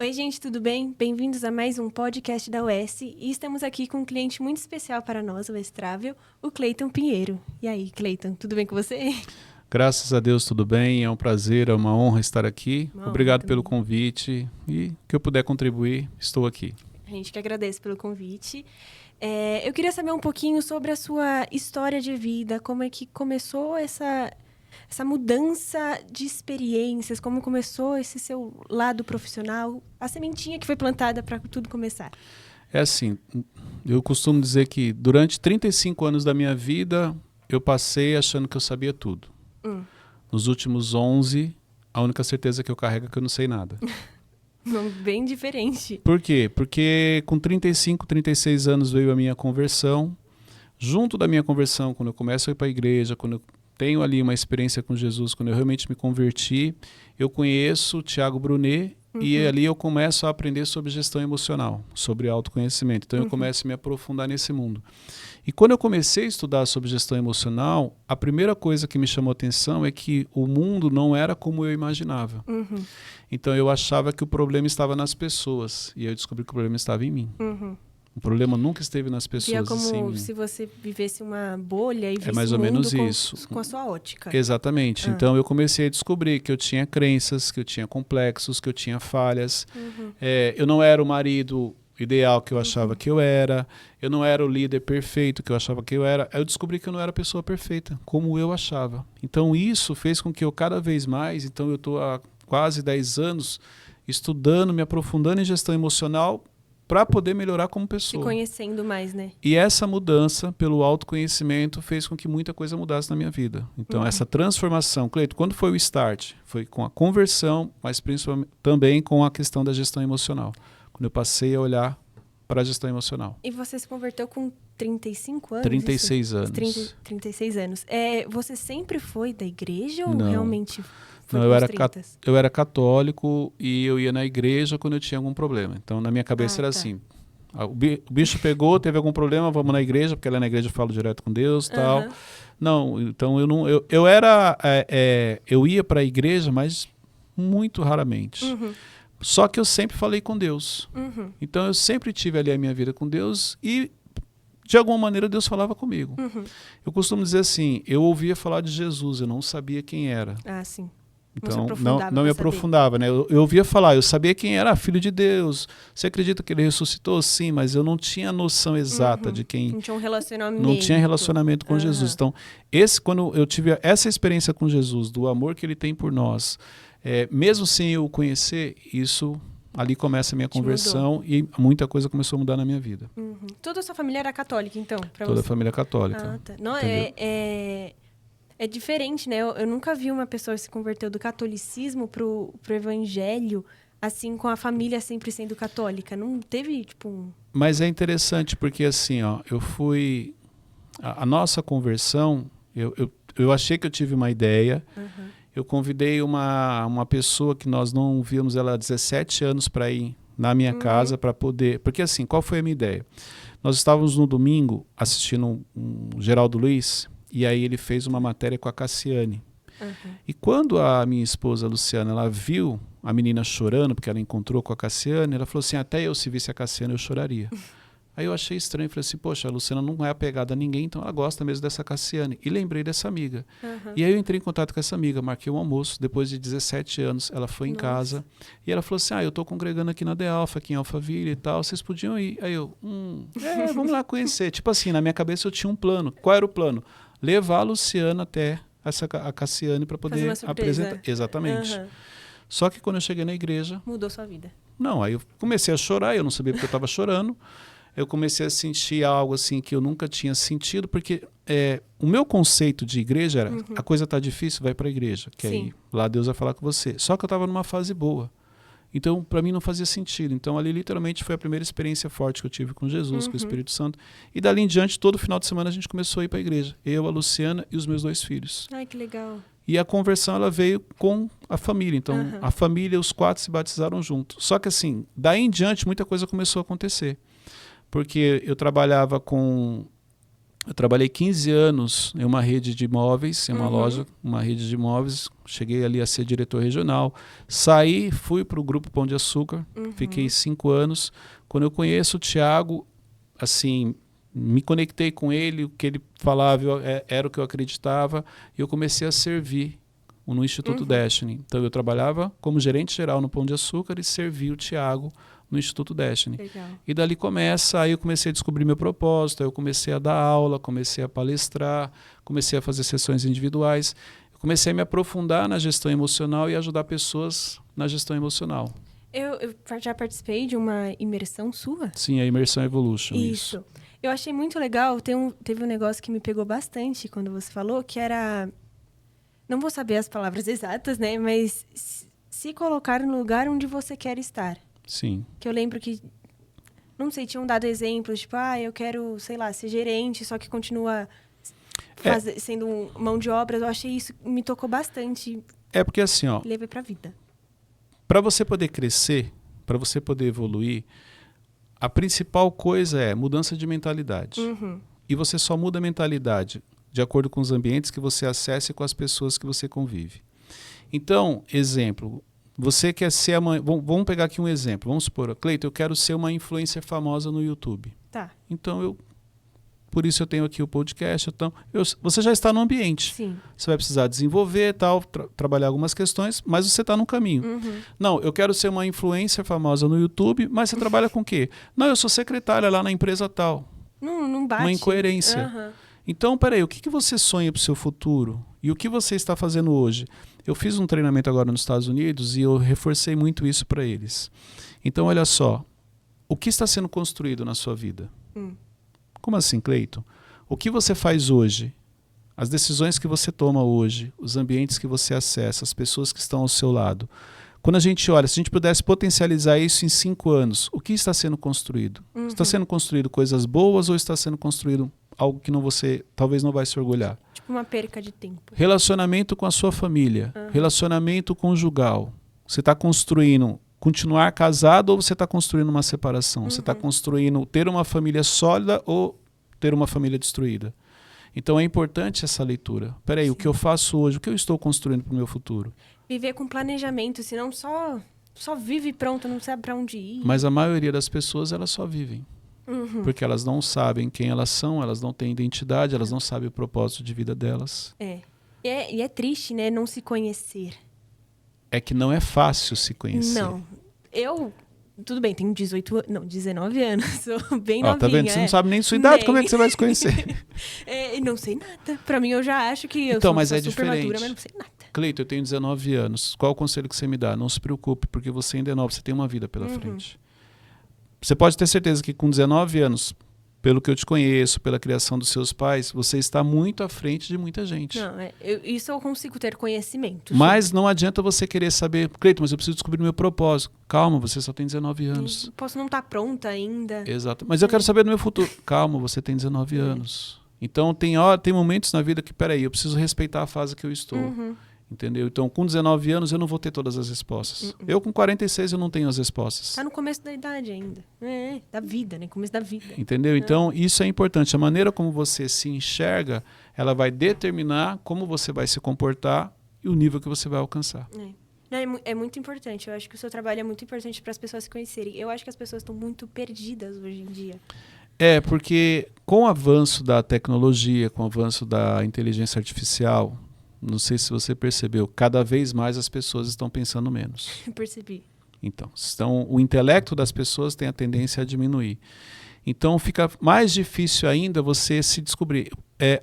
Oi, gente, tudo bem? Bem-vindos a mais um podcast da UES e estamos aqui com um cliente muito especial para nós, o Extravel, o Cleiton Pinheiro. E aí, Cleiton, tudo bem com você? Graças a Deus, tudo bem. É um prazer, é uma honra estar aqui. Obrigado pelo convite e que eu puder contribuir, estou aqui. A gente que agradece pelo convite. Eu queria saber um pouquinho sobre a sua história de vida, como é que começou essa mudança de experiências, como começou esse seu lado profissional, a sementinha que foi plantada para tudo começar. É assim, eu costumo dizer que durante 35 anos da minha vida, eu passei achando que eu sabia tudo. Nos últimos 11, a única certeza que eu carrego é que eu não sei nada. Bem diferente. Por quê? Porque com 35, 36 anos veio a minha conversão. Junto da minha conversão, quando eu começo a ir para a igreja, quando eu tenho ali uma experiência com Jesus, quando eu realmente me converti, eu conheço o Thiago Brunet e ali eu começo a aprender sobre gestão emocional, sobre autoconhecimento. Então eu começo a me aprofundar nesse mundo. E quando eu comecei a estudar sobre gestão emocional, a primeira coisa que me chamou a atenção é que o mundo não era como eu imaginava. Então eu achava que o problema estava nas pessoas e eu descobri que o problema estava em mim. O problema nunca esteve nas pessoas. É como assim, se você vivesse uma bolha e visse mais ou menos isso. Com a sua ótica. Exatamente. Então eu comecei a descobrir que eu tinha crenças, que eu tinha complexos, que eu tinha falhas. Eu não era o marido ideal que eu achava que eu era. Eu não era o líder perfeito que eu achava que eu era. Eu descobri que eu não era a pessoa perfeita, como eu achava. Então isso fez com que eu cada vez mais, então eu estou há quase 10 anos estudando, me aprofundando em gestão emocional para poder melhorar como pessoa. Se conhecendo mais, né? E essa mudança pelo autoconhecimento fez com que muita coisa mudasse na minha vida. Então essa transformação, Cleito, quando foi o start? Foi com a conversão, mas principalmente também com a questão da gestão emocional. Quando eu passei a olhar para a gestão emocional. E você se converteu com 35 anos? 36 anos. 36 anos. Você sempre foi da igreja ou Não. Realmente foi Não, com eu era católico e eu ia na igreja quando eu tinha algum problema. Então, na minha cabeça era assim, o bicho pegou, teve algum problema, vamos na igreja, porque lá na igreja eu falo direto com Deus e tal. Não, então eu ia para a igreja, mas muito raramente. Só que eu sempre falei com Deus. Então, eu sempre tive ali a minha vida com Deus e de alguma maneira Deus falava comigo. Eu costumo dizer assim, eu ouvia falar de Jesus, eu não sabia quem era. Ah, sim. Então, não me aprofundava, né? Eu ouvia falar, eu sabia quem era, filho de Deus. Você acredita que ele ressuscitou? Sim, mas eu não tinha noção exata de quem... Não tinha um relacionamento. Não tinha relacionamento com Jesus. Então, quando eu tive essa experiência com Jesus, do amor que ele tem por nós, mesmo sem eu o conhecer, isso... Ali começa a minha conversão e muita coisa começou a mudar na minha vida. Toda a sua família era católica, então? Toda a família católica. Ah, tá. Não, é diferente, né? Eu nunca vi uma pessoa se converter do catolicismo pro evangelho, assim, com a família sempre sendo católica. Não teve, tipo... Mas é interessante porque, assim, ó, eu fui... A nossa conversão, eu achei que eu tive uma ideia... Eu convidei uma pessoa que nós não víamos ela há 17 anos para ir na minha casa para poder... Porque assim, qual foi a minha ideia? Nós estávamos no domingo assistindo um Geraldo Luiz e aí ele fez uma matéria com a Cassiane. E quando a minha esposa, a Luciana, ela viu a menina chorando, porque ela encontrou com a Cassiane, ela falou assim, até eu se visse a Cassiane eu choraria. Aí eu achei estranho, falei assim, poxa, a Luciana não é apegada a ninguém, então ela gosta mesmo dessa Cassiane. E lembrei dessa amiga. E aí eu entrei em contato com essa amiga, marquei um almoço, depois de 17 anos, ela foi em casa, e ela falou assim, eu tô congregando aqui na The Alpha, aqui em Alphaville e tal, vocês podiam ir? Aí eu, vamos lá conhecer. Tipo assim, na minha cabeça eu tinha um plano. Qual era o plano? Levar a Luciana até a Cassiane para poder apresentar. Exatamente. Só que quando eu cheguei na igreja... Mudou sua vida. Não, aí eu comecei a chorar, eu não sabia porque eu estava chorando. Eu comecei a sentir algo assim que eu nunca tinha sentido, porque o meu conceito de igreja era, a coisa está difícil, vai para a igreja, que aí lá Deus vai falar com você. Só que eu estava numa fase boa. Então, para mim não fazia sentido. Então, ali literalmente foi a primeira experiência forte que eu tive com Jesus, com o Espírito Santo. E dali em diante, todo final de semana a gente começou a ir para a igreja. Eu, a Luciana e os meus 2 filhos. Ai, que legal. E a conversão ela veio com a família. Então, a família, os 4 se batizaram juntos. Só que assim, daí em diante, muita coisa começou a acontecer. Porque eu trabalhava com Eu trabalhei 15 anos em uma rede de imóveis, em uma loja, uma rede de imóveis. Cheguei ali a ser diretor regional. Saí, fui para o Grupo Pão de Açúcar, fiquei 5 anos. Quando eu conheço o Thiago, assim, me conectei com ele, o que ele falava era o que eu acreditava, e eu comecei a servir no Instituto Destiny. Então eu trabalhava como gerente geral no Pão de Açúcar e servi o Thiago no Instituto Destiny. Legal. E dali aí eu comecei a descobrir meu propósito, aí eu comecei a dar aula, comecei a palestrar, comecei a fazer sessões individuais, eu comecei a me aprofundar na gestão emocional e ajudar pessoas na gestão emocional. Eu já participei de uma imersão sua. Sim, a Imersão Evolution. Isso. Eu achei muito legal. Teve um negócio que me pegou bastante quando você falou, que era... Não vou saber as palavras exatas, né? Mas se colocar no lugar onde você quer estar. Sim. Que eu lembro que... Não sei, tinham dado exemplos, tipo, eu quero, sei lá, ser gerente, só que continua sendo mão de obra. Eu achei isso, me tocou bastante. É porque assim, ó... Levei pra vida. Para você poder crescer, para você poder evoluir, a principal coisa é mudança de mentalidade. E você só muda a mentalidade de acordo com os ambientes que você acessa e com as pessoas que você convive. Então, exemplo, você quer ser vamos pegar aqui um exemplo. Vamos supor, Cleiton, eu quero ser uma influencer famosa no YouTube. Tá. Então, por isso eu tenho aqui o podcast. Então, você já está no ambiente. Sim. Você vai precisar desenvolver, trabalhar algumas questões, mas você está no caminho. Não, eu quero ser uma influencer famosa no YouTube, mas você trabalha com o quê? Não, eu sou secretária lá na empresa tal. Não bate. Uma incoerência. Então, peraí, o que você sonha para o seu futuro? E o que você está fazendo hoje? Eu fiz um treinamento agora nos Estados Unidos e eu reforcei muito isso para eles. Então, olha só, o que está sendo construído na sua vida? Como assim, Cleiton? O que você faz hoje? As decisões que você toma hoje, os ambientes que você acessa, as pessoas que estão ao seu lado. Quando a gente olha, se a gente pudesse potencializar isso em 5 anos, o que está sendo construído? Está sendo construído coisas boas ou está sendo construído algo que você talvez não vai se orgulhar? Tipo uma perca de tempo. Relacionamento com a sua família, relacionamento conjugal. Você está construindo continuar casado ou você está construindo uma separação? Você está construindo ter uma família sólida ou ter uma família destruída? Então é importante essa leitura. Peraí, o que eu faço hoje? O que eu estou construindo para o meu futuro? Viver com planejamento, senão só vive pronto, não sabe para onde ir. Mas a maioria das pessoas, elas só vivem. Porque elas não sabem quem elas são, elas não têm identidade, elas não sabem o propósito de vida delas. E é triste, né, não se conhecer. É que não é fácil se conhecer. Não. Tudo bem, tenho 19 anos, sou bem novinha. Tá vendo? Você não sabe nem sua idade, como é que você vai se conhecer? Não sei nada. Pra mim, eu já acho que eu então, sou mas super madura, mas não sei nada. Cleiton, eu tenho 19 anos. Qual o conselho que você me dá? Não se preocupe, porque você ainda é novo, você tem uma vida pela frente. Você pode ter certeza que com 19 anos, pelo que eu te conheço, pela criação dos seus pais, você está muito à frente de muita gente. Não, isso eu consigo ter conhecimento. Mas não adianta você querer saber, Cleiton, mas eu preciso descobrir o meu propósito. Calma, você só tem 19 anos. Posso não estar pronta ainda. Exato. Mas eu quero saber do meu futuro. Calma, você tem 19 anos. Então tem momentos na vida que, peraí, eu preciso respeitar a fase que eu estou. Entendeu? Então, com 19 anos, eu não vou ter todas as respostas. Eu, com 46, eu não tenho as respostas. Está no começo da idade ainda. Da vida, né? Começo da vida. Entendeu? Então, isso é importante. A maneira como você se enxerga, ela vai determinar como você vai se comportar e o nível que você vai alcançar. É muito importante. Eu acho que o seu trabalho é muito importante para as pessoas se conhecerem. Eu acho que as pessoas estão muito perdidas hoje em dia. Porque com o avanço da tecnologia, com o avanço da inteligência artificial... Não sei se você percebeu, cada vez mais as pessoas estão pensando menos. Percebi. Então, o intelecto das pessoas tem a tendência a diminuir. Então, fica mais difícil ainda você se descobrir.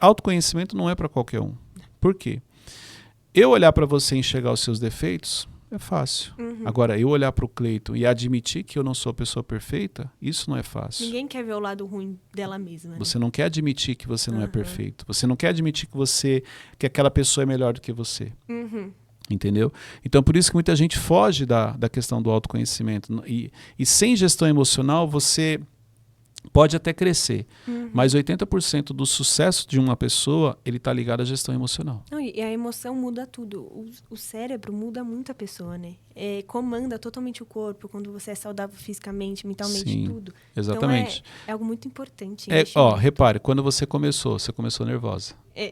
Autoconhecimento não é para qualquer um. Por quê? Eu olhar para você e enxergar os seus defeitos é fácil. Agora, eu olhar para o Cleiton e admitir que eu não sou a pessoa perfeita, isso não é fácil. Ninguém quer ver o lado ruim dela mesma. Né? Você não quer admitir que você não é perfeito. Você não quer admitir que aquela pessoa é melhor do que você. Entendeu? Então, por isso que muita gente foge da questão do autoconhecimento. E sem gestão emocional, você Pode até crescer, mas 80% do sucesso de uma pessoa, ele está ligado à gestão emocional. Não, e a emoção muda tudo. O cérebro muda muito a pessoa, né? Comanda totalmente o corpo quando você é saudável fisicamente, mentalmente, Sim, tudo. exatamente. Então é algo muito importante. Repare, quando você começou nervosa. É.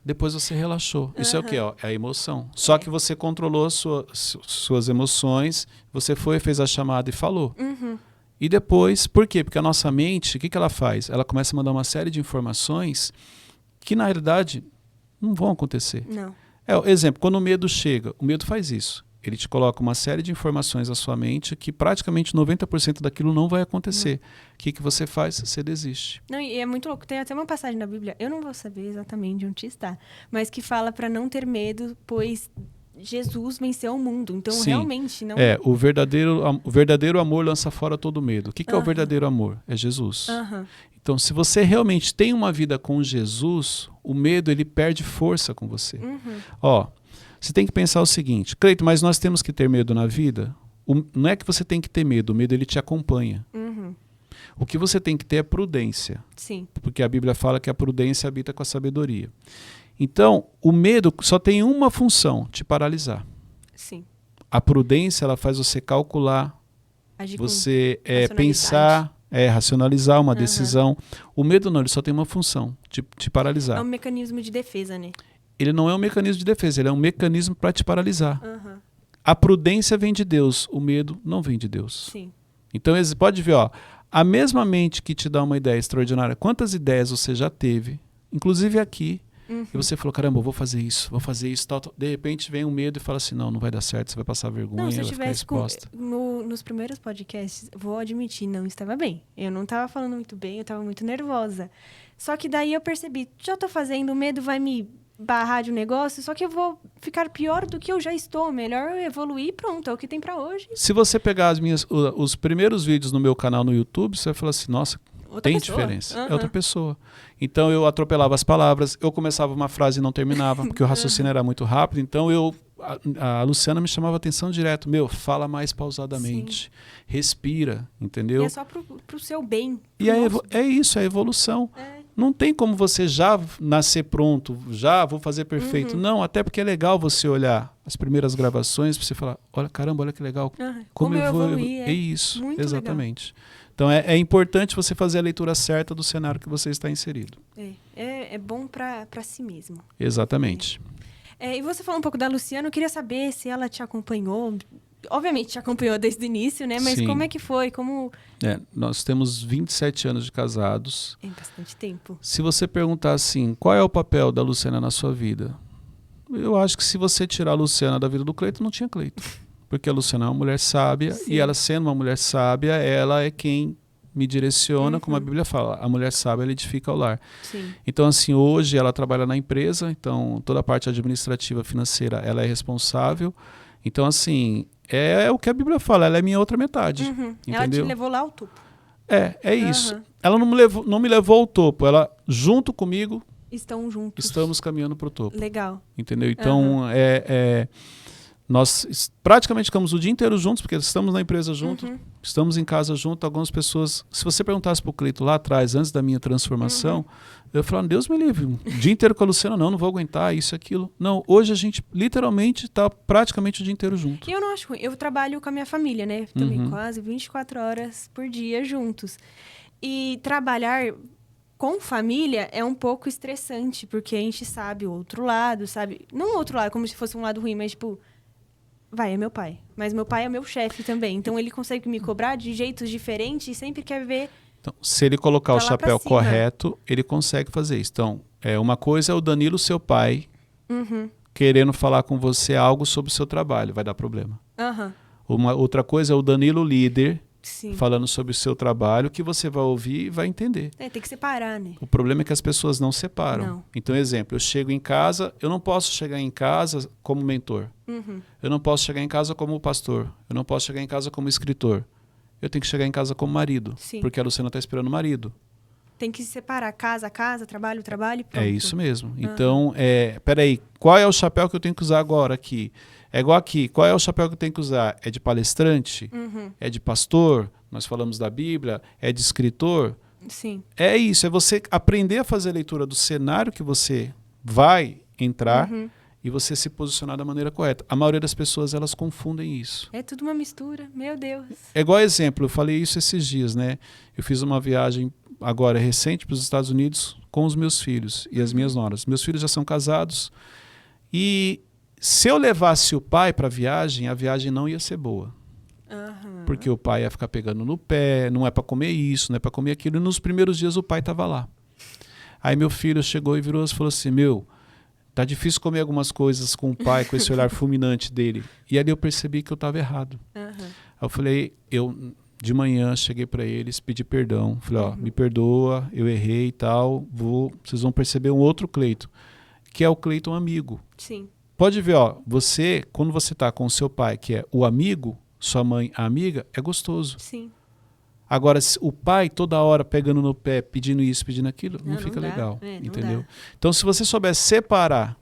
Depois você relaxou. Isso é o quê? Ó, é a emoção. Só que você controlou suas emoções, você fez a chamada e falou. E depois, por quê? Porque a nossa mente, o que ela faz? Ela começa a mandar uma série de informações que, na realidade, não vão acontecer. Não. Exemplo, quando o medo chega, o medo faz isso. Ele te coloca uma série de informações na sua mente que praticamente 90% daquilo não vai acontecer. O que você faz? Você desiste. Não, e é muito louco. Tem até uma passagem na Bíblia, eu não vou saber exatamente onde está, mas que fala para não ter medo, pois Jesus venceu o mundo. Então, Sim. realmente, não... O verdadeiro amor lança fora todo medo. O que é o verdadeiro amor? É Jesus. Então, se você realmente tem uma vida com Jesus, o medo, ele perde força com você. Você tem que pensar o seguinte, Cleiton, mas nós temos que ter medo na vida? Não é que você tem que ter medo, o medo ele te acompanha. O que você tem que ter é prudência. Sim. Porque a Bíblia fala que a prudência habita com a sabedoria. Então, o medo só tem uma função, te paralisar. Sim. A prudência, ela faz você calcular, Agir você pensar, racionalizar uma decisão. O medo não, ele só tem uma função, te paralisar. É um mecanismo de defesa, né? Ele não é um mecanismo de defesa, ele é um mecanismo para te paralisar. A prudência vem de Deus, o medo não vem de Deus. Sim. Então, pode ver, a mesma mente que te dá uma ideia extraordinária, quantas ideias você já teve, inclusive aqui, e você falou, caramba, eu vou fazer isso, tal. De repente vem um medo e fala assim, não vai dar certo, você vai passar vergonha, não, se eu vai ficar tivesse exposta. Nos primeiros podcasts, vou admitir, não estava bem. Eu não estava falando muito bem, eu estava muito nervosa. Só que daí eu percebi, já estou fazendo, o medo vai me barrar de um negócio, só que eu vou ficar pior do que eu já estou. Melhor eu evoluir e pronto, é o que tem para hoje. Se você pegar os primeiros vídeos no meu canal no YouTube, você vai falar assim, nossa, tem diferença. É outra pessoa. Então eu atropelava as palavras, eu começava uma frase e não terminava, porque o raciocínio era muito rápido. Então a Luciana me chamava atenção direto. Fala mais pausadamente. Sim. Respira, entendeu? E é só pro seu bem. E é isso, é a evolução. Não tem como você já nascer pronto, já vou fazer perfeito. Não, até porque é legal você olhar as primeiras gravações para você falar, olha, caramba, olha que legal. Como eu evoluí. É isso, muito exatamente. Legal. Então é importante você fazer a leitura certa do cenário que você está inserido. É bom para si mesmo. Exatamente. E você falou um pouco da Luciana, eu queria saber se ela te acompanhou. Obviamente te acompanhou desde o início, né? Mas Sim. Como é que foi? Nós temos 27 anos de casados. É bastante tempo. Se você perguntar assim, qual é o papel da Luciana na sua vida? Eu acho que se você tirar a Luciana da vida do Cleiton, não tinha Cleiton. Porque a Luciana é uma mulher sábia, Sim. E ela sendo uma mulher sábia, ela é quem me direciona, como a Bíblia fala, a mulher sábia, ela edifica o lar. Sim. Então, assim, hoje ela trabalha na empresa, então toda a parte administrativa, financeira, ela é responsável. Então, assim, é o que a Bíblia fala, ela é minha outra metade. Entendeu? Ela te levou lá ao topo. É isso. Ela não me levou ao topo, ela, junto comigo, estão juntos. Estamos caminhando para o topo. Legal. Entendeu? Então, nós praticamente ficamos o dia inteiro juntos, porque estamos na empresa juntos, estamos em casa juntos. Algumas pessoas, se você perguntasse para o Cleiton lá atrás, antes da minha transformação, eu falava, Deus me livre, o dia inteiro com a Luciana, não vou aguentar isso e aquilo. Não, hoje a gente literalmente está praticamente o dia inteiro junto. E eu não acho ruim, eu trabalho com a minha família, né? Também quase 24 horas por dia juntos. E trabalhar com família é um pouco estressante, porque a gente sabe o outro lado, sabe? Não o outro lado, como se fosse um lado ruim, mas tipo... é meu pai. Mas meu pai é meu chefe também. Então, ele consegue me cobrar de jeitos diferentes e sempre quer ver... Então, se ele colocar o chapéu correto, ele consegue fazer isso. Então, uma coisa é o Danilo, seu pai, querendo falar com você algo sobre o seu trabalho. Vai dar problema. Uma outra coisa é o Danilo, líder, Sim. falando sobre o seu trabalho, que você vai ouvir e vai entender. Tem que separar, né? O problema é que as pessoas não separam. Não. Então, exemplo, eu chego em casa, eu não posso chegar em casa como mentor. Eu não posso chegar em casa como pastor. Eu não posso chegar em casa como escritor. Eu tenho que chegar em casa como marido. Sim. Porque a Luciana está esperando o marido. Tem que separar casa, trabalho, trabalho e pronto. É isso mesmo. Então, peraí, qual é o chapéu que eu tenho que usar agora aqui? É igual aqui, qual é o chapéu que eu tenho que usar? É de palestrante? É de pastor? nós falamos da Bíblia, é de escritor. Sim. É isso, é você aprender a fazer a leitura do cenário que você vai entrar e você se posicionar da maneira correta. A maioria das pessoas, elas confundem isso. É tudo uma mistura, meu Deus. É igual exemplo, eu falei isso esses dias, né? Eu fiz uma viagem agora recente para os Estados Unidos com os meus filhos e as minhas noras. Meus filhos já são casados e se eu levasse o pai para a viagem não ia ser boa. Porque o pai ia ficar pegando no pé, não é para comer isso, não é para comer aquilo. E nos primeiros dias o pai estava lá. Aí meu filho chegou e virou e falou assim, tá difícil comer algumas coisas com o pai, com esse olhar fulminante dele. E ali eu percebi que eu estava errado. Aí eu falei, de manhã cheguei para eles, pedi perdão. Falei, me perdoa, eu errei e tal. Vocês vão perceber um outro Cleiton, que é o Cleiton amigo. Sim. Pode ver, quando você tá com o seu pai, que é o amigo, sua mãe, a amiga, é gostoso. Sim. Agora, o pai toda hora pegando no pé, pedindo isso, pedindo aquilo, não fica legal. Entendeu? Então, se você souber separar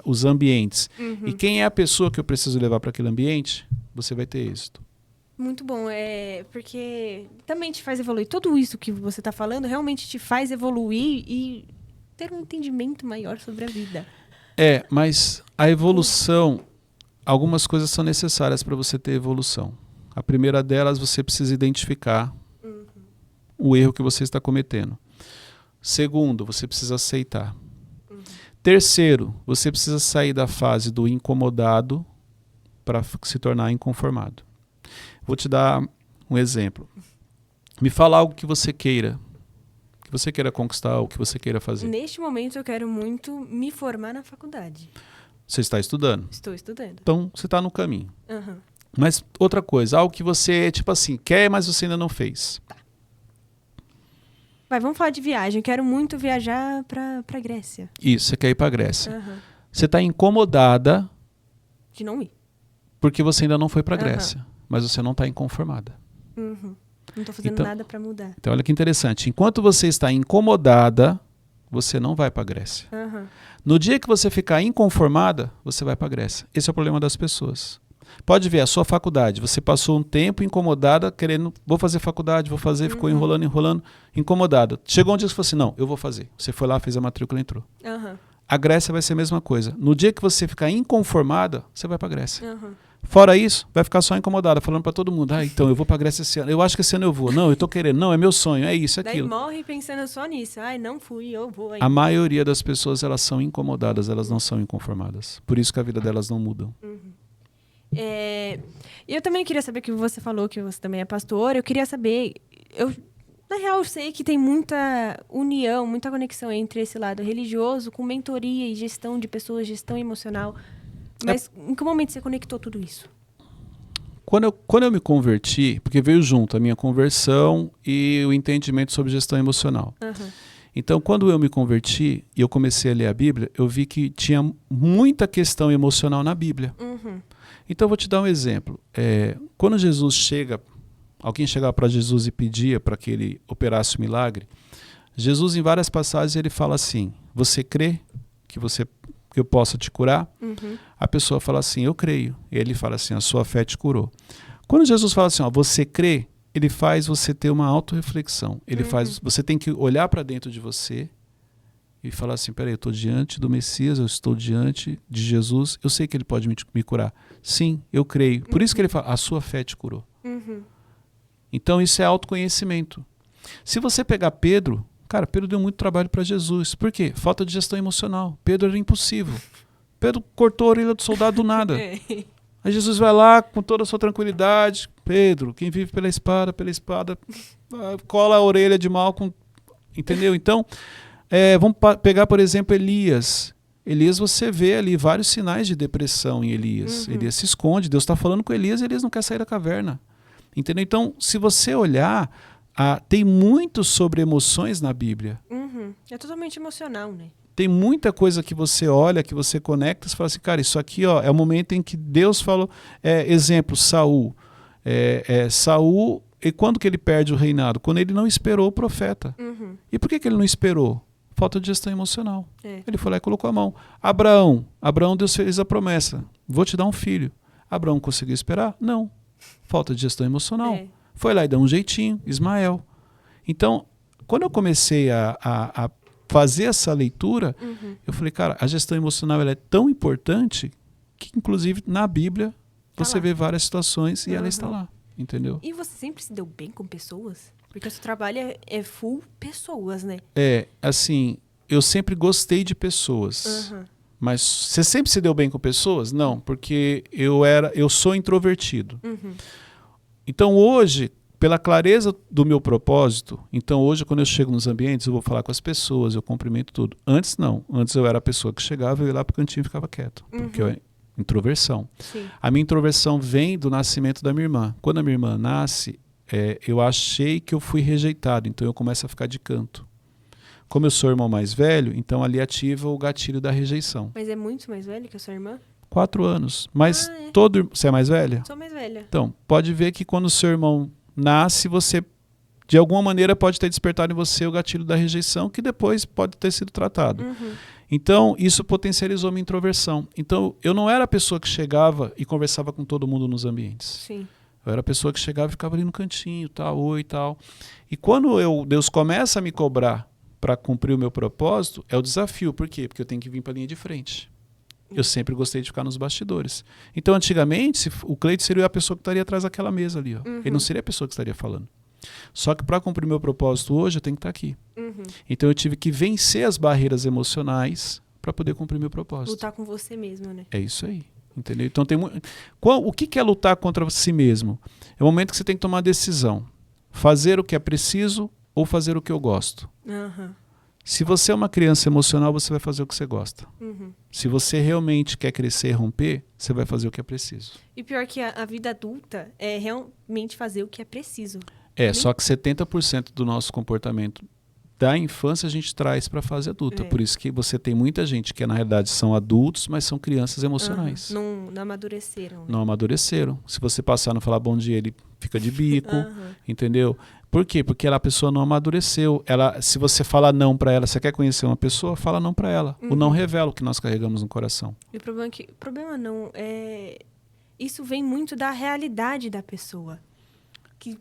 os ambientes e quem é a pessoa que eu preciso levar para aquele ambiente, você vai ter êxito. Muito bom, porque também te faz evoluir. Tudo isso que você está falando realmente te faz evoluir e ter um entendimento maior sobre a vida. Mas a evolução, algumas coisas são necessárias para você ter evolução. A primeira delas, você precisa identificar o erro que você está cometendo. Segundo, você precisa aceitar. Terceiro, você precisa sair da fase do incomodado para se tornar inconformado. Vou te dar um exemplo. Me fala algo que você queira conquistar, o que você queira fazer. Neste momento, eu quero muito me formar na faculdade. Você está estudando? Estou estudando. Então, você está no caminho. Mas outra coisa, algo que você, quer, mas você ainda não fez. Tá. Vamos falar de viagem. Eu quero muito viajar para Grécia. Isso, você quer ir para a Grécia. Você está incomodada de não ir. Porque você ainda não foi para a Grécia. Mas você não está inconformada. Não estou fazendo nada para mudar. Então, olha que interessante. Enquanto você está incomodada, você não vai para a Grécia. No dia que você ficar inconformada, você vai para a Grécia. Esse é o problema das pessoas. Pode ver, a sua faculdade, você passou um tempo incomodada, querendo, vou fazer faculdade, vou fazer, ficou enrolando, incomodada. Chegou um dia que você falou assim, não, eu vou fazer. Você foi lá, fez a matrícula e entrou. A Grécia vai ser a mesma coisa. No dia que você ficar inconformada, você vai para a Grécia. Fora isso, vai ficar só incomodada, falando para todo mundo, então, eu vou para a Grécia esse ano, eu acho que esse ano eu vou. Não, eu tô querendo, não, é meu sonho, é isso, é aquilo. Daí morre pensando só nisso. Não fui, eu vou ainda. A maioria das pessoas, elas são incomodadas, elas não são inconformadas. Por isso que a vida delas não muda. Eu também queria saber que você falou que você também é pastor. Eu queria saber, na real eu sei que tem muita união, muita conexão entre esse lado religioso com mentoria e gestão de pessoas, gestão emocional. Mas em que momento você conectou tudo isso? Quando eu me converti, porque veio junto a minha conversão e o entendimento sobre gestão emocional. Então, quando eu me converti e eu comecei a ler a Bíblia, eu vi que tinha muita questão emocional na Bíblia. Então, eu vou te dar um exemplo. Quando alguém chegava para Jesus e pedia para que ele operasse o milagre, Jesus, em várias passagens, ele fala assim, você crê que eu possa te curar? A pessoa fala assim, eu creio. E ele fala assim, a sua fé te curou. Quando Jesus fala assim, você crê, ele faz você ter uma autorreflexão. Ele faz, você tem que olhar para dentro de você e falar assim, peraí, eu estou diante do Messias, eu estou diante de Jesus, eu sei que ele pode me curar. Sim, eu creio. Por isso que ele fala, a sua fé te curou. Então isso é autoconhecimento. Se você pegar Pedro, Pedro deu muito trabalho para Jesus. Por quê? Falta de gestão emocional. Pedro era impossível. Pedro cortou a orelha do soldado do nada. Aí Jesus vai lá com toda a sua tranquilidade. Pedro, quem vive pela espada, cola a orelha de mal. Entendeu? Então, vamos pegar, por exemplo, Elias. Elias, você vê ali vários sinais de depressão em Elias. Elias se esconde. Deus está falando com Elias e Elias não quer sair da caverna. Entendeu? Então, se você olhar, tem muito sobre emoções na Bíblia. É totalmente emocional, né? Tem muita coisa que você olha, que você conecta, você fala assim, cara, isso aqui é o momento em que Deus falou, exemplo, Saul. Saul, e quando que ele perde o reinado? Quando ele não esperou o profeta. E por que ele não esperou? Falta de gestão emocional. Ele foi lá e colocou a mão. Abraão, Deus fez a promessa, vou te dar um filho. Abraão conseguiu esperar? Não. Falta de gestão emocional. Foi lá e deu um jeitinho, Ismael. Então, quando eu comecei a fazer essa leitura, eu falei, cara, a gestão emocional ela é tão importante que, inclusive, na Bíblia, você vê várias situações e ela está lá, entendeu? E você sempre se deu bem com pessoas? Porque o seu trabalho é full pessoas, né? Assim, eu sempre gostei de pessoas. Mas você sempre se deu bem com pessoas? Não, porque eu sou introvertido. Então hoje, pela clareza do meu propósito, então hoje quando eu chego nos ambientes, eu vou falar com as pessoas, eu cumprimento tudo. Antes não, antes eu era a pessoa que chegava, eu ia lá pro cantinho e ficava quieto, porque eu introversão. Sim. A minha introversão vem do nascimento da minha irmã. Quando a minha irmã nasce, eu achei que eu fui rejeitado, então eu começo a ficar de canto. Como eu sou o irmão mais velho, então ali ativa o gatilho da rejeição. Mas é muito mais velho que a sua irmã? 4 anos. Mas é. Você é mais velha? Sou mais velha. Então, pode ver que quando o seu irmão nasce, você, de alguma maneira, pode ter despertado em você o gatilho da rejeição, que depois pode ter sido tratado. Então, isso potencializou minha introversão. Então, eu não era a pessoa que chegava e conversava com todo mundo nos ambientes. Sim. Eu era a pessoa que chegava e ficava ali no cantinho, tal, oi e tal. E quando Deus começa a me cobrar para cumprir o meu propósito, é o desafio. Por quê? Porque eu tenho que vir para a linha de frente. Eu sempre gostei de ficar nos bastidores. Então, antigamente, o Cleiton seria a pessoa que estaria atrás daquela mesa ali. Ó. Ele não seria a pessoa que estaria falando. Só que para cumprir meu propósito hoje, eu tenho que estar aqui. Então, eu tive que vencer as barreiras emocionais para poder cumprir meu propósito. Lutar com você mesmo, né? É isso aí. Entendeu? Então, o que é lutar contra si mesmo? É o momento que você tem que tomar a decisão. Fazer o que é preciso ou fazer o que eu gosto. Se você é uma criança emocional, você vai fazer o que você gosta. Se você realmente quer crescer e romper, você vai fazer o que é preciso. E pior que a vida adulta é realmente fazer o que é preciso. Só que 70% do nosso comportamento da infância a gente traz para a fase adulta. Por isso que você tem muita gente que na realidade são adultos, mas são crianças emocionais. Não amadureceram. Né? Não amadureceram. Se você passar e não falar bom dia, ele fica de bico, entendeu? Por quê? Porque a pessoa não amadureceu. Se você falar não para ela, você quer conhecer uma pessoa, fala não para ela. O não revela o que nós carregamos no coração. E o problema é que isso vem muito da realidade da pessoa. Que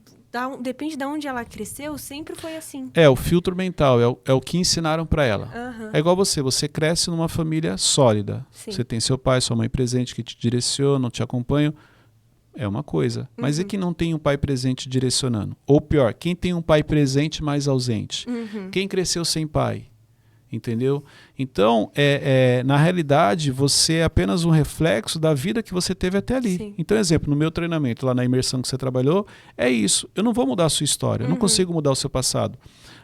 depende de onde ela cresceu, sempre foi assim. O filtro mental, é o que ensinaram para ela. É igual você cresce numa família sólida. Sim. Você tem seu pai, sua mãe presente que te direcionam, te acompanham. É uma coisa. Mas e quem não tem um pai presente direcionando? Ou pior, quem tem um pai presente mais ausente? Quem cresceu sem pai? Entendeu? Então, na realidade, você é apenas um reflexo da vida que você teve até ali. Sim. Então, exemplo, no meu treinamento, lá na imersão que você trabalhou, é isso. Eu não vou mudar a sua história, eu não consigo mudar o seu passado.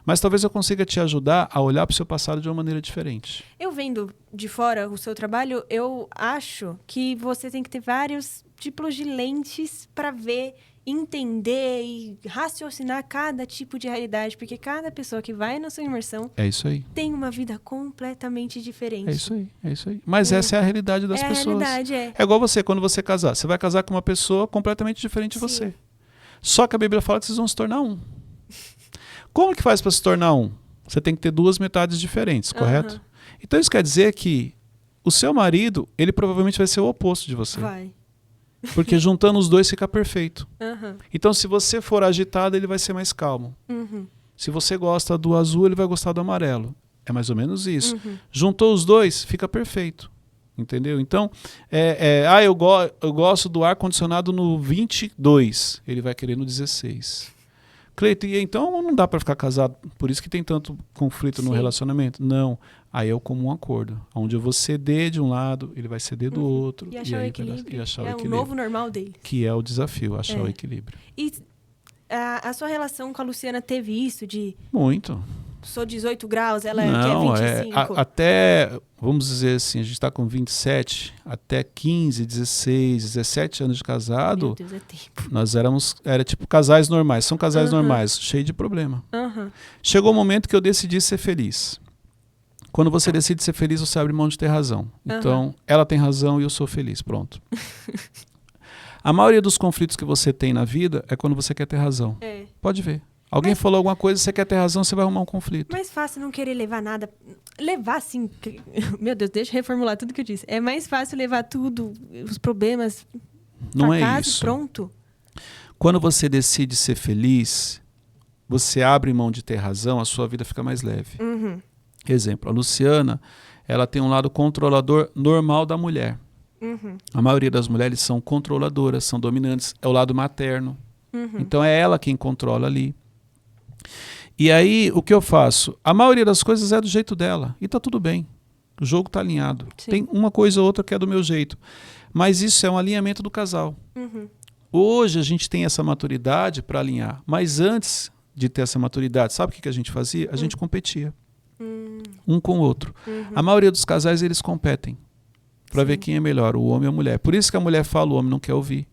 Mas talvez eu consiga te ajudar a olhar para o seu passado de uma maneira diferente. Eu vendo de fora o seu trabalho, eu acho que você tem que ter vários tipos de lentes para ver, entender e raciocinar cada tipo de realidade, porque cada pessoa que vai na sua imersão é isso aí. Tem uma vida completamente diferente. É isso aí. Mas essa é a realidade das pessoas. A realidade, é igual você, quando você casar. Você vai casar com uma pessoa completamente diferente de você. Só que a Bíblia fala que vocês vão se tornar um. Como que faz para se tornar um? Você tem que ter duas metades diferentes, correto? Então isso quer dizer que o seu marido, ele provavelmente vai ser o oposto de você. Vai. Porque juntando os dois fica perfeito. Então se você for agitado, ele vai ser mais calmo. Se você gosta do azul, ele vai gostar do amarelo. É mais ou menos isso. Juntou os dois, fica perfeito. Entendeu? Então, eu gosto do ar-condicionado no 22. Ele vai querer no 16. Cleiton, então não dá para ficar casado, por isso que tem tanto conflito no relacionamento? Não, aí é o comum acordo, onde eu vou ceder de um lado, ele vai ceder do outro. E achar o equilíbrio, o novo normal dele. Que é o desafio, achar o equilíbrio. E a sua relação com a Luciana teve isso de... Muito. Sou 18 graus, ela não, quer 25? Até, vamos dizer assim, a gente está com 27, até 15, 16, 17 anos de casado, meu Deus, é tempo. Nós era tipo casais normais, são casais normais, cheio de problema. Chegou o momento que eu decidi ser feliz. Quando você decide ser feliz, você abre mão de ter razão. Então, ela tem razão e eu sou feliz, pronto. A maioria dos conflitos que você tem na vida é quando você quer ter razão. Pode ver. Alguém falou alguma coisa, você quer ter razão, você vai arrumar um conflito. Mais fácil não querer levar nada. Levar, sim. Meu Deus, deixa eu reformular tudo que eu disse. É mais fácil levar tudo, os problemas, não pra é casa isso. Pronto. Quando você decide ser feliz, você abre mão de ter razão, a sua vida fica mais leve. Uhum. Exemplo, a Luciana, ela tem um lado controlador normal da mulher. Uhum. A maioria das mulheres são controladoras, são dominantes, é o lado materno. Uhum. Então é ela quem controla ali. E aí, o que eu faço? A maioria das coisas é do jeito dela, e tá tudo bem. O jogo tá alinhado. Sim. Tem uma coisa ou outra que é do meu jeito. Mas isso é um alinhamento do casal. Uhum. Hoje a gente tem essa maturidade para alinhar, mas antes de ter essa maturidade, sabe o que a gente fazia? A gente competia, um com o outro. A maioria dos casais, eles competem para ver quem é melhor, o homem ou a mulher. Por isso que a mulher fala, o homem não quer ouvir.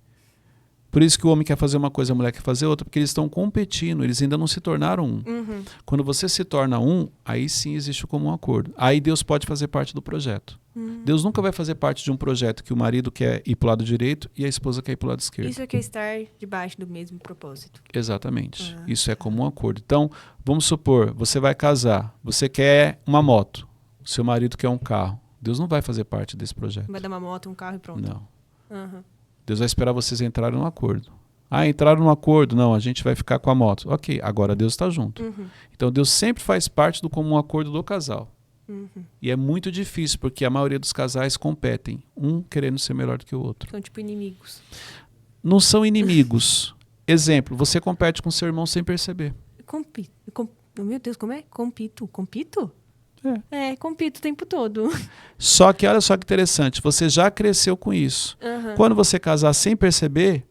Por isso que o homem quer fazer uma coisa, a mulher quer fazer outra, porque eles estão competindo, eles ainda não se tornaram um. Uhum. Quando você se torna um, aí sim existe o comum acordo. Aí Deus pode fazer parte do projeto. Deus nunca vai fazer parte de um projeto que o marido quer ir para o lado direito e a esposa quer ir para o lado esquerdo. Isso é que é estar debaixo do mesmo propósito. Exatamente. Isso é comum acordo. Então, vamos supor, você vai casar, você quer uma moto, seu marido quer um carro. Deus não vai fazer parte desse projeto. Vai dar uma moto, um carro e pronto. Não. Uhum. Deus vai esperar vocês entrarem num acordo. Ah, entraram num acordo? Não, a gente vai ficar com a moto. Ok, agora Deus está junto. Uhum. Então Deus sempre faz parte do comum acordo do casal. Uhum. E é muito difícil, porque a maioria dos casais competem, um querendo ser melhor do que o outro. São tipo inimigos. Não são inimigos. Exemplo, você compete com seu irmão sem perceber. Meu Deus, como é? Compito? Compito o tempo todo. Só que olha só que interessante, você já cresceu com isso. Uhum. Quando você casar sem perceber,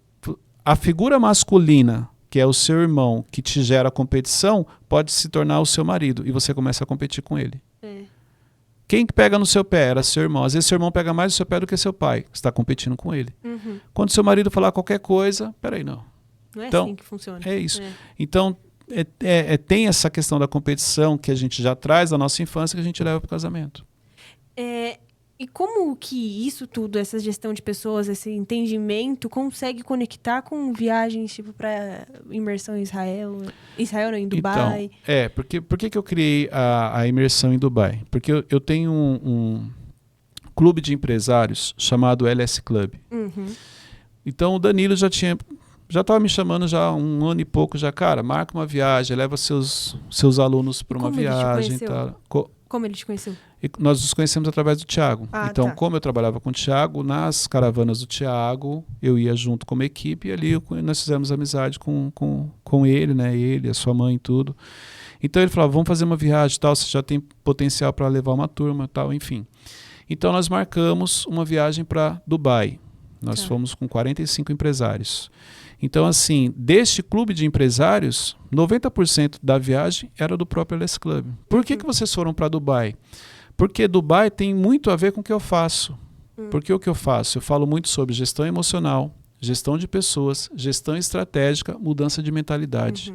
a figura masculina, que é o seu irmão, que te gera competição, pode se tornar o seu marido e você começa a competir com ele. Quem pega no seu pé era seu irmão. Às vezes seu irmão pega mais no seu pé do que seu pai. Você está competindo com ele. Uhum. Quando seu marido falar qualquer coisa, peraí, não. Não é Então, assim que funciona. É isso. Então, tem essa questão da competição que a gente já traz da nossa infância que a gente leva para o casamento. E como que isso tudo, essa gestão de pessoas, esse entendimento, consegue conectar com viagens tipo para imersão em Israel não, em Dubai? Então, por que eu criei a imersão em Dubai? Porque eu tenho um clube de empresários chamado LS Club. Uhum. Então o Danilo já estava me chamando já há um ano e pouco, cara, marca uma viagem, leva seus alunos para uma viagem. Como ele te conheceu? E nós nos conhecemos através do Thiago. Então, tá. como eu trabalhava com o Thiago, nas caravanas do Thiago, eu ia junto com uma equipe e ali nós fizemos amizade com ele, né? Ele, a sua mãe e tudo. Então ele falava, vamos fazer uma viagem, tal, você já tem potencial para levar uma turma, tal, enfim. Então nós marcamos uma viagem para Dubai. Nós fomos com 45 empresários. Então, assim, deste clube de empresários, 90% da viagem era do próprio LS Club. Por que vocês foram para Dubai? Porque Dubai tem muito a ver com o que eu faço. Porque o que eu faço? Eu falo muito sobre gestão emocional, gestão de pessoas, gestão estratégica, mudança de mentalidade.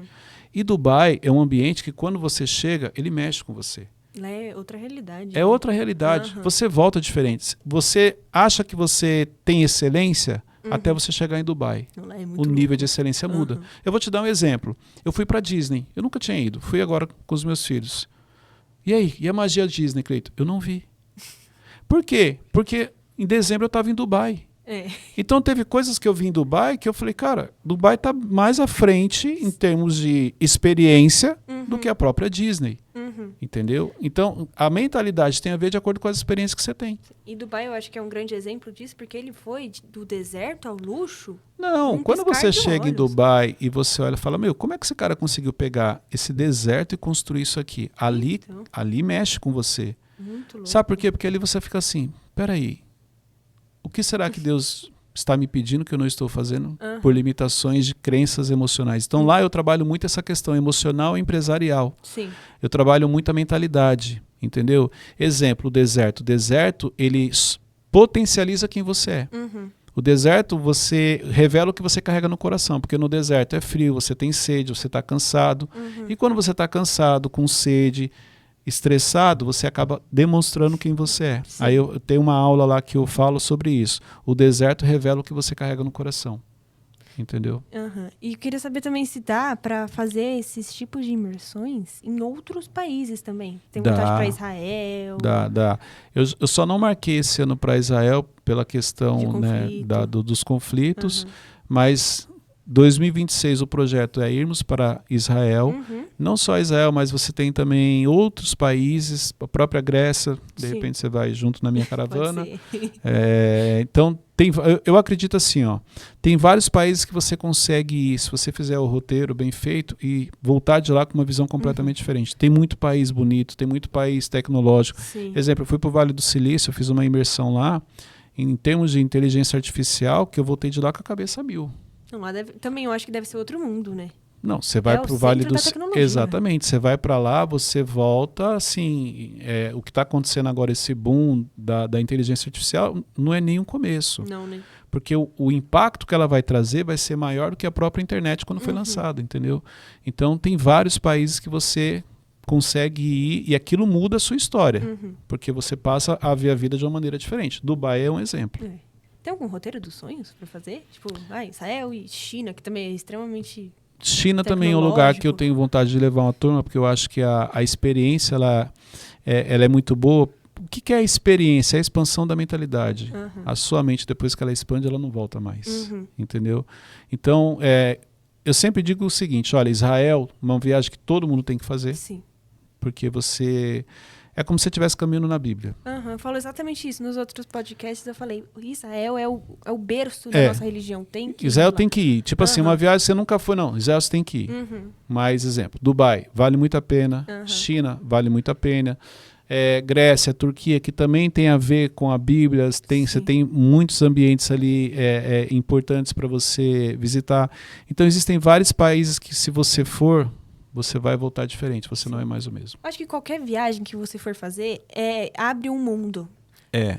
E Dubai é um ambiente que quando você chega, ele mexe com você. Lá é outra realidade. É outra realidade. Você volta diferente. Você acha que você tem excelência até você chegar em Dubai. É muito o nível de excelência muda. Eu vou te dar um exemplo. Eu fui para Disney. Eu nunca tinha ido. Fui agora com os meus filhos. E aí? E a magia Disney, Cleiton? Eu não vi. Por quê? Porque em dezembro eu estava em Dubai. Então teve coisas que eu vi em Dubai que eu falei, cara, Dubai está mais à frente em termos de experiência do que a própria Disney. Entendeu? Então, a mentalidade tem a ver de acordo com as experiências que você tem. E Dubai eu acho que é um grande exemplo disso, porque ele foi do deserto ao luxo. Não, quando você chega em Dubai e você olha e fala, como é que esse cara conseguiu pegar esse deserto e construir isso aqui? Ali mexe com você. Muito louco. Sabe por quê? Porque ali você fica assim, peraí, o que será que Deus está me pedindo que eu não estou fazendo por limitações de crenças emocionais? Então lá eu trabalho muito essa questão emocional e empresarial. Sim. Eu trabalho muito a mentalidade, entendeu? Exemplo, o deserto. O deserto, ele potencializa quem você é. O deserto, você revela o que você carrega no coração, porque no deserto é frio, você tem sede, você está cansado. E quando você está cansado, com sede, estressado, você acaba demonstrando quem você é. Sim. Aí eu tenho uma aula lá que eu falo sobre isso. O deserto revela o que você carrega no coração. Entendeu? E eu queria saber também se dá para fazer esses tipos de imersões em outros países também. Tem vontade para Israel? Dá. Eu só não marquei esse ano para Israel pela questão, né, dos conflitos, mas 2026 o projeto é irmos para Israel. Não só Israel, mas você tem também outros países, a própria Grécia, de repente você vai junto na minha caravana. Então, eu acredito assim, ó, tem vários países que você consegue ir, se você fizer o roteiro bem feito e voltar de lá com uma visão completamente diferente. Tem muito país bonito, tem muito país tecnológico. Exemplo, eu fui para o Vale do Silício, eu fiz uma imersão lá, em termos de inteligência artificial, que eu voltei de lá com a cabeça a mil. Não, lá também eu acho que deve ser outro mundo, né? Não, você vai para o Vale do Silício. Exatamente, você vai para lá, você volta, assim, o que está acontecendo agora, esse boom da inteligência artificial, não é nem um começo. Não, né? Porque o impacto que ela vai trazer vai ser maior do que a própria internet quando foi lançada, entendeu? Então, tem vários países que você consegue ir e aquilo muda a sua história, porque você passa a ver a vida de uma maneira diferente. Dubai é um exemplo. Tem algum roteiro dos sonhos para fazer? Tipo, Israel e China, que também é extremamente... China também é um lugar que eu tenho vontade de levar uma turma, porque eu acho que a experiência ela é muito boa. O que é a experiência? É a expansão da mentalidade. A sua mente, depois que ela expande, ela não volta mais. Entendeu? Então, eu sempre digo o seguinte, olha, Israel, uma viagem que todo mundo tem que fazer. Sim. Porque você... É como se você estivesse caminhando na Bíblia. Eu falo exatamente isso. Nos outros podcasts eu falei, Israel é o berço da nossa religião. Tem que Israel tem que ir. Tipo assim, uma viagem você nunca foi, não. Israel você tem que ir. Mais exemplo, Dubai, vale muito a pena. China, vale muito a pena. Grécia, Turquia, que também tem a ver com a Bíblia. Você tem muitos ambientes ali importantes para você visitar. Então, existem vários países que, se você for... você vai voltar diferente, você não é mais o mesmo. Acho que qualquer viagem que você for fazer abre um mundo.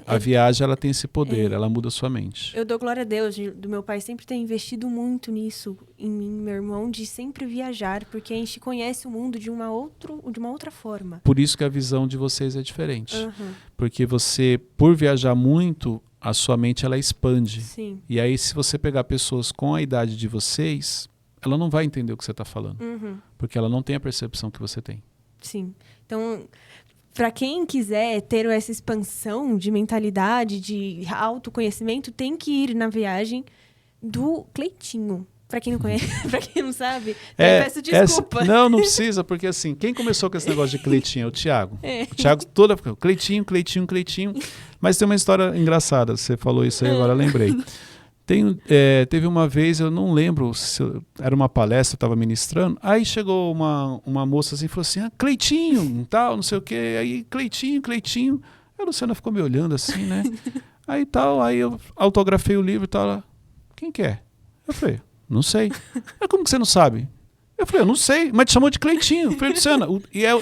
A viagem ela tem esse poder, ela muda a sua mente. Eu dou glória a Deus do meu pai sempre ter investido muito nisso, em mim, meu irmão, de sempre viajar, porque a gente conhece o mundo de uma outra forma. Por isso que a visão de vocês é diferente. Porque você, por viajar muito, a sua mente ela expande. Sim. E aí, se você pegar pessoas com a idade de vocês... ela não vai entender o que você está falando. Porque ela não tem a percepção que você tem. Sim. Então, para quem quiser ter essa expansão de mentalidade, de autoconhecimento, tem que ir na viagem do Cleitinho. Para quem não conhece, para quem não sabe, eu peço desculpa. Não precisa, porque assim, quem começou com esse negócio de Cleitinho é o Thiago. O Thiago toda Cleitinho. Mas tem uma história engraçada, você falou isso aí, agora eu lembrei. Teve uma vez, eu não lembro se era uma palestra, eu estava ministrando, aí chegou uma moça assim e falou assim, Cleitinho, tal, não sei o quê, aí Cleitinho. A Luciana ficou me olhando assim, né? Aí eu autografei o livro e tal, ela, quem que é? Eu falei, não sei. Como que você não sabe? Eu falei, eu não sei, mas te chamou de Cleitinho. Eu falei, Luciana,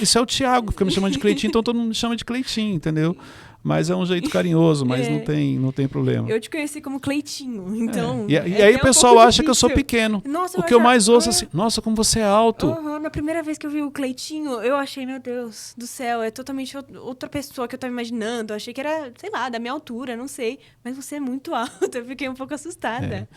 isso é o Thiago, fica me chamando de Cleitinho, então todo mundo me chama de Cleitinho, entendeu? Mas é um jeito carinhoso, mas não tem problema. Eu te conheci como Cleitinho, então... E aí o pessoal acha que eu sou pequeno. Nossa, o que eu mais ouço é assim, nossa, como você é alto. Na primeira vez que eu vi o Cleitinho, eu achei, meu Deus do céu, é totalmente outra pessoa que eu tava imaginando. Eu achei que era, sei lá, da minha altura, não sei. Mas você é muito alto, eu fiquei um pouco assustada.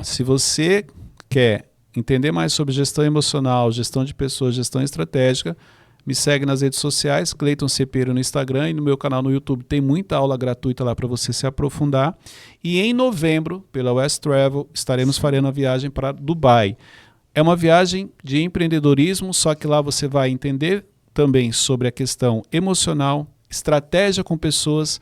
Se você quer entender mais sobre gestão emocional, gestão de pessoas, gestão estratégica, me segue nas redes sociais, Cleiton Cepero no Instagram e no meu canal no YouTube. Tem muita aula gratuita lá para você se aprofundar. E em novembro, pela West Travel, estaremos fazendo a viagem para Dubai. É uma viagem de empreendedorismo, só que lá você vai entender também sobre a questão emocional, estratégia com pessoas.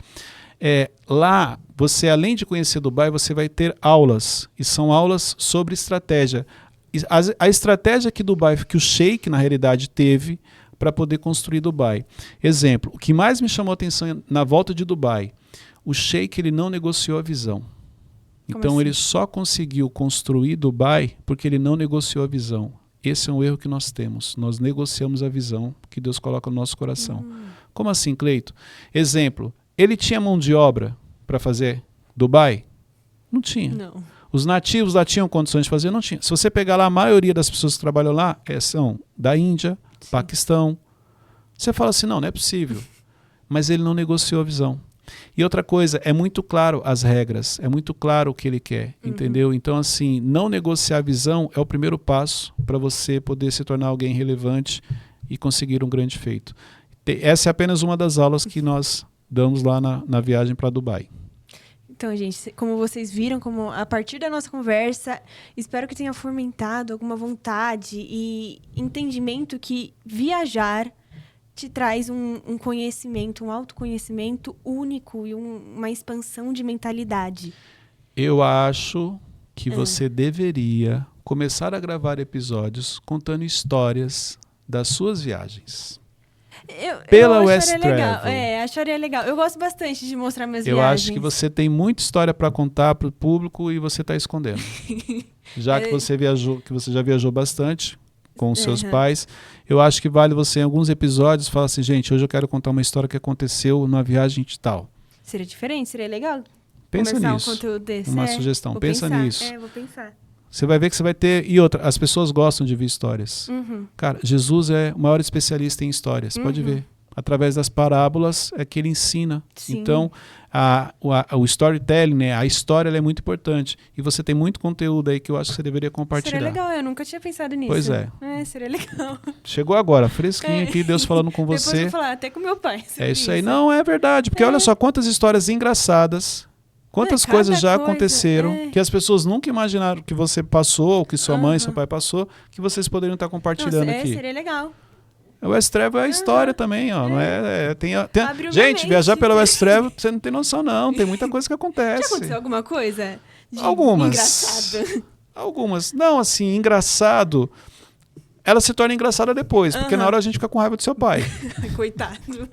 Lá, você além de conhecer Dubai, você vai ter aulas. E são aulas sobre estratégia. A estratégia que o Sheik, na realidade, teve para poder construir Dubai. Exemplo, o que mais me chamou a atenção na volta de Dubai, o Sheik ele não negociou a visão. Então assim? Ele só conseguiu construir Dubai porque ele não negociou a visão. Esse é um erro que nós temos. Nós negociamos a visão que Deus coloca no nosso coração. Como assim, Cleito? Exemplo, ele tinha mão de obra para fazer Dubai? Não tinha. Não. Os nativos lá tinham condições de fazer? Não tinha. Se você pegar lá, a maioria das pessoas que trabalham lá são da Índia, Paquistão. Você fala assim, não é possível. Mas ele não negociou a visão. E outra coisa, é muito claro as regras, é muito claro o que ele quer, entendeu? Então, assim, não negociar a visão é o primeiro passo para você poder se tornar alguém relevante e conseguir um grande feito. Essa é apenas uma das aulas que nós damos lá na viagem para Dubai. Então, gente, como vocês viram, como a partir da nossa conversa, espero que tenha fomentado alguma vontade e entendimento que viajar te traz um conhecimento, um autoconhecimento único e uma expansão de mentalidade. Eu acho que você deveria começar a gravar episódios contando histórias das suas viagens. Pela Eu West acharia legal. Travel. Acharia legal. Eu gosto bastante de mostrar minhas Eu viagens. acho que você tem muita história para contar para o público e você está escondendo. Já que você viajou, que você já viajou bastante com os seus pais, eu acho que vale você em alguns episódios falar assim, gente, hoje eu quero contar uma história que aconteceu numa viagem de tal. Seria diferente, seria legal. Pensa Começar nisso. Um conteúdo desse. Uma sugestão. Vou Pensa pensar. nisso. Vou pensar. Você vai ver que você vai ter... E outra, as pessoas gostam de ver histórias. Cara, Jesus é o maior especialista em histórias, pode ver. Através das parábolas é que ele ensina. Sim. Então, o storytelling, né, a história ela é muito importante. E você tem muito conteúdo aí que eu acho que você deveria compartilhar. Seria legal, eu nunca tinha pensado nisso. Pois é. Seria legal. Chegou agora, fresquinho aqui, Deus falando com você. Depois eu vou falar até com meu pai. É isso aí. Não, é verdade. Porque olha só quantas histórias engraçadas, quantas coisas já aconteceram que as pessoas nunca imaginaram que você passou, ou que sua mãe e seu pai passou, que vocês poderiam estar compartilhando aqui. Seria legal. O West Travel é a história também, ó. Não gente, mente. viajar pela West Travel, você não tem noção, não. Tem muita coisa que acontece. Já aconteceu alguma coisa? Algumas. Engraçado. Algumas. Não, assim, engraçado. Ela se torna engraçada depois, porque na hora a gente fica com raiva do seu pai. Coitado.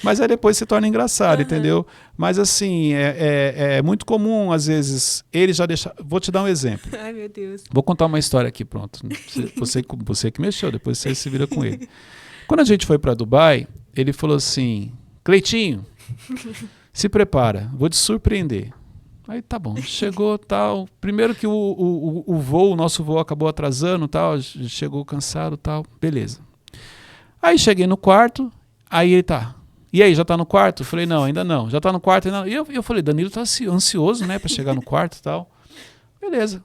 Mas aí depois se torna engraçado, entendeu? Mas assim, é muito comum, às vezes, ele já deixar... Vou te dar um exemplo. Ai, meu Deus. Vou contar uma história aqui, pronto. Você que mexeu, depois você se vira com ele. Quando a gente foi para Dubai, ele falou assim, Cleitinho, se prepara, vou te surpreender. Aí tá bom, chegou tal. Primeiro que o nosso voo acabou atrasando, tal, chegou cansado, tal, beleza. Aí cheguei no quarto, aí ele tá... E aí, já tá no quarto? Eu falei, não, ainda não. Já tá no quarto? Ainda não. E eu falei, Danilo tá ansioso, né, pra chegar no quarto e tal. Beleza.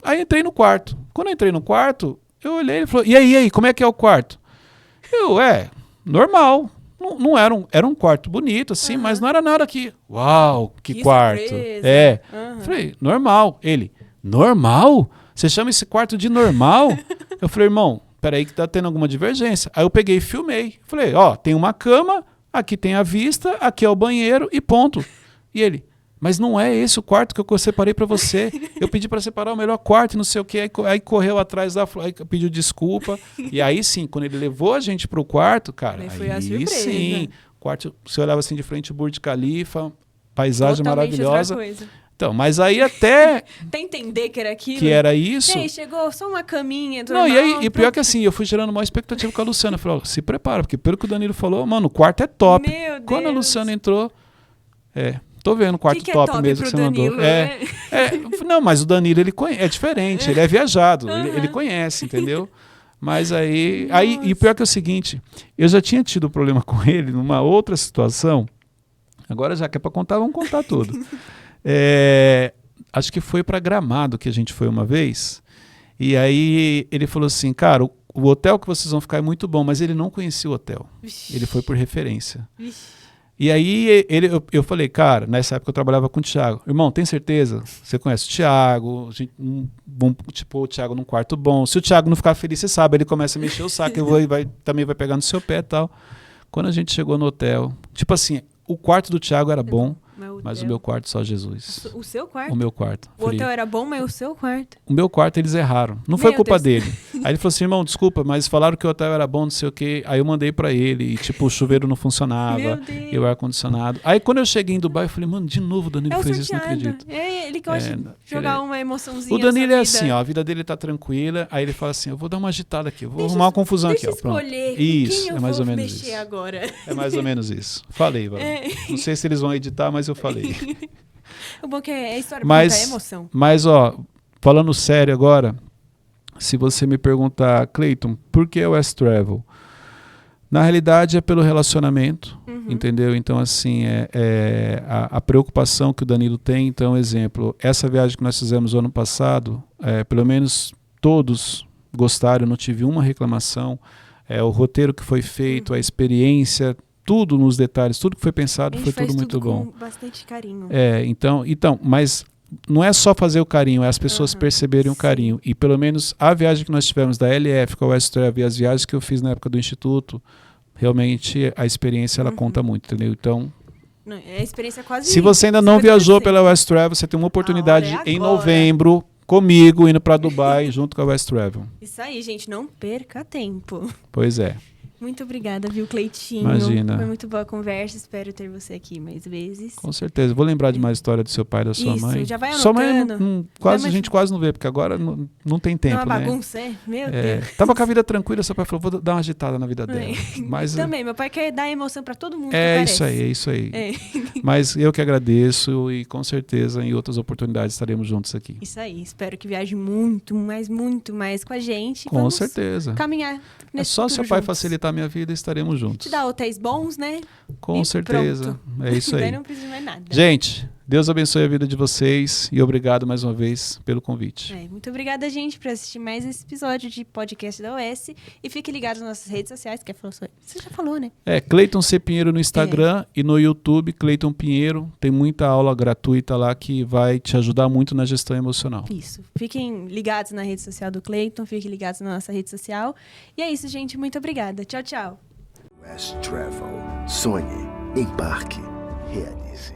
Aí entrei no quarto. Quando eu entrei no quarto, eu olhei e ele falou, e aí, como é que é o quarto? Normal. Não era um quarto bonito, assim, mas não era nada que, uau, que quarto. Surpresa. Falei, normal. Ele, normal? Você chama esse quarto de normal? Eu falei, irmão, peraí que tá tendo alguma divergência. Aí eu peguei e filmei. Falei, tem uma cama, aqui tem a vista, aqui é o banheiro e ponto. E ele, mas não é esse o quarto que eu separei para você. Eu pedi para separar o melhor quarto, não sei o quê. Aí correu atrás da... Aí pediu desculpa. E aí sim, quando ele levou a gente pro quarto, cara, aí sim, quarto, você olhava assim de frente o Burj Khalifa, paisagem maravilhosa. Então, mas aí até entender que era aquilo. Que era isso. E aí, chegou só uma caminha. Não, e pior que assim, eu fui gerando uma expectativa com a Luciana. Eu falei, se prepara, porque pelo que o Danilo falou, mano, o quarto é top. Meu Deus. Quando a Luciana entrou, tô vendo o quarto top mesmo que você Danilo, mandou. Não, mas o Danilo, ele é diferente, ele é viajado, ele conhece, entendeu? Mas aí, e pior que é o seguinte, eu já tinha tido problema com ele numa outra situação, agora já que é pra contar, vamos contar tudo. Acho que foi para Gramado que a gente foi uma vez, e aí ele falou assim, cara, o hotel que vocês vão ficar é muito bom, mas ele não conhecia o hotel. Vixe. Ele foi por referência. Vixe. E aí eu falei, cara, nessa época eu trabalhava com o Thiago. Irmão, tem certeza? Você conhece o Thiago, vamos pôr o Thiago num quarto bom. Se o Thiago não ficar feliz, você sabe, ele começa a mexer o saco, também vai pegar no seu pé e tal. Quando a gente chegou no hotel, tipo assim, o quarto do Thiago era bom, mas o meu quarto só Jesus. O seu quarto? O meu quarto. O hotel era bom, mas o seu quarto? O meu quarto eles erraram. Não foi culpa dele. Aí ele falou assim, irmão, desculpa, mas falaram que o hotel era bom, não sei o quê. Aí eu mandei pra ele, e tipo, o chuveiro não funcionava, e o ar-condicionado. Aí quando eu cheguei em Dubai, eu falei, mano, de novo o Danilo fez isso, não acredito. Ele gosta de jogar uma emoçãozinha. O Danilo é assim, ó, a vida dele tá tranquila, aí ele fala assim, eu vou dar uma agitada aqui, eu vou arrumar uma confusão aqui, ó. Pronto. Isso, é mais ou menos isso. Agora. É mais ou menos isso. Falei, Val. Não sei se eles vão editar, mas eu falei. O bom que é a história, é emoção. Mas, ó, falando sério agora, se você me perguntar, Cleiton, por que o West Travel? Na realidade é pelo relacionamento, entendeu? Então, assim, a preocupação que o Danilo tem. Então, exemplo, essa viagem que nós fizemos ano passado, pelo menos todos gostaram, eu não tive uma reclamação. O roteiro que foi feito, a experiência, tudo nos detalhes, tudo que foi pensado A gente foi faz tudo muito bom. com bastante carinho. Então, mas não é só fazer o carinho, é as pessoas perceberem o carinho. E pelo menos a viagem que nós tivemos da LF com a West Travel e as viagens que eu fiz na época do Instituto, realmente a experiência ela conta muito, entendeu? Então, a experiência é quase... se você ainda não viajou pela West Travel, você tem uma oportunidade hora é em agora. novembro comigo indo para Dubai junto com a West Travel. Isso aí, gente, não perca tempo. Pois é. Muito obrigada, viu, Cleitinho? Imagina. Foi muito boa a conversa, espero ter você aqui mais vezes. Com certeza. Vou lembrar de mais história do seu pai e da sua mãe. Já vai Sua mãe anotando. a gente quase não vê, porque agora não tem tempo, Não é uma né? bagunça, Meu Deus. Tava com a vida tranquila, seu pai falou, vou dar uma agitada na vida dela. Mas, também, meu pai quer dar emoção pra todo mundo que é aparece. isso aí. Mas eu que agradeço e com certeza em outras oportunidades estaremos juntos aqui. Isso aí, espero que viaje muito mais com a gente. Com Vamos certeza. caminhar nesse Só futuro seu pai juntos. facilitar a minha vida, estaremos juntos. Te dá hotéis bons, né? Com E certeza. pronto. É isso Daí aí. não precisa mais nada. Gente, Deus abençoe a vida de vocês e obrigado mais uma vez pelo convite. Muito obrigada, gente, por assistir mais esse episódio de podcast da OS. E fique ligado nas nossas redes sociais. Você já falou, né? Cleiton C. Pinheiro no Instagram e no YouTube, Cleiton Pinheiro. Tem muita aula gratuita lá que vai te ajudar muito na gestão emocional. Isso. Fiquem ligados na rede social do Cleiton, fiquem ligados na nossa rede social. E é isso, gente. Muito obrigada. Tchau, tchau. West Travel. Sonhe, embarque, realize.